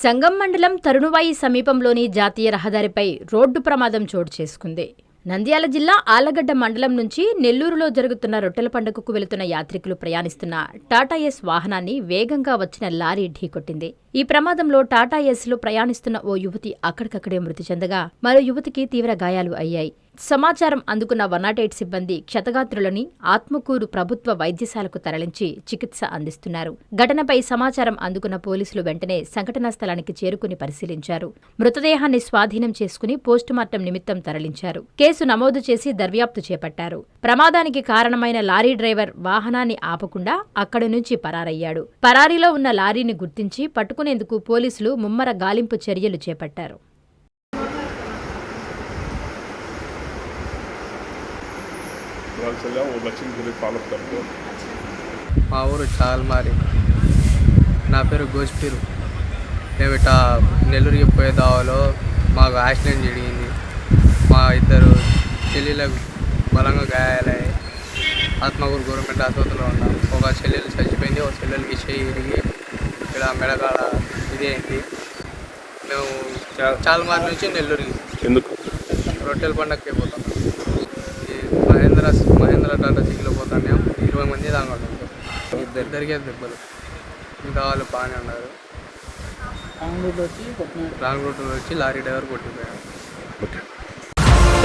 సంగం మండలం తరుణువాయి సమీపంలోని జాతీయ రహదారిపై రోడ్డు ప్రమాదం చోటు చేసుకుంది. నంద్యాల జిల్లా ఆళ్లగడ్డ మండలం నుంచి నెల్లూరులో జరుగుతున్న రొట్టెల పండుగకు వెళుతున్న యాత్రికులు ప్రయాణిస్తున్న టాటా ఎస్ వాహనాన్ని వేగంగా వచ్చిన లారీ ఢీకొట్టింది. ఈ ప్రమాదంలో టాటా ఎస్ లో ప్రయాణిస్తున్న ఓ యువతి అక్కడికక్కడే మృతి చెందగా మరో యువతికి తీవ్ర గాయాలు అయ్యాయి. సమాచారం అందుకున్న 108 సిబ్బంది క్షతగాత్రులని ఆత్మకూరు ప్రభుత్వ వైద్యశాలకు తరలించి చికిత్స అందిస్తున్నారు. ఘటనపై సమాచారం అందుకున్న పోలీసులు వెంటనే సంఘటనా స్థలానికి చేరుకుని పరిశీలించారు. మృతదేహాన్ని స్వాధీనం చేసుకుని పోస్టుమార్టం నిమిత్తం తరలించారు. కేసు నమోదు చేసి దర్యాప్తు చేపట్టారు. ప్రమాదానికి కారణమైన లారీ డ్రైవర్ వాహనాన్ని ఆపకుండా అక్కడి నుంచి పరారయ్యాడు. పరారీలో ఉన్న లారీని గుర్తించి పట్టుకునేందుకు పోలీసులు ముమ్మర గాలింపు చర్యలు చేపట్టారు. మా ఊరు చాల్మారి. నా పేరు గోష్పీరు. మేము ఇట్లా నెల్లూరుకి పోయే దావలో మాకు యాక్సిడెంట్ జరిగింది. మా ఇద్దరు చెల్లెలకు బలంగా గాయాలయ్యాయి. ఆత్మకూరు గవర్నమెంట్ ఆసుపత్రిలో ఉన్నాం. ఒక చెల్లెలు చచ్చిపోయింది, ఒక చెల్లెలకి చెయ్యి ఇరిగి ఇక్కడ మెడకాడ ఇది అయింది. మేము చాల్మారి నుంచి నెల్లూరుకి ఎందుకు రొట్టెల పండగకి పోతాం. మహేంద్ర టాటా సిటీలో పోతానే 20 మంది దాకా ఉంటాం. ఇద్దరికే దెబ్బలు. మిగతా వాళ్ళు బాగానే ఉన్నారు. రాంగ్ రూట్లో వచ్చి లారీ డ్రైవర్ కొట్టిపోయాడు.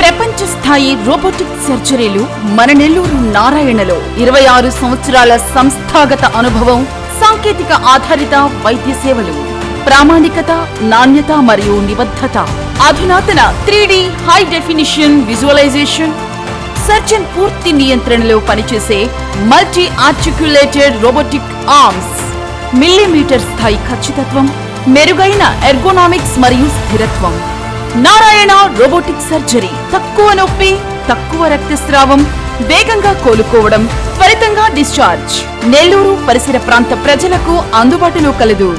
ప్రపంచ స్థాయి రోబోటిక్ సర్జరీలు మన నెల్లూరు నారాయణలో 26 సంవత్సరాల సంస్థాగత అనుభవం, సాంకేతిక ఆధారిత వైద్య సేవలు, ప్రామాణికత, నాణ్యత మరియు నిబద్ధత, అధునాతన 3D high definition visualisation, surgeon పూర్తి నియంత్రణలో పనిచేసే multi articulated robotic arms, millimetre స్థాయి ఖచ్చితత్వం, మెరుగైన ఎర్గోనామిక్స్ మరియు స్థిరత్వం. Narayana robotic surgery. తక్కువ నొప్పి, తక్కువ రక్తస్రావం, వేగంగా కోలుకోవడం, త్వరితంగా డిశ్చార్జ్. నెల్లూరు పరిసర ప్రాంత ప్రజలకు అందుబాటులో కలదు.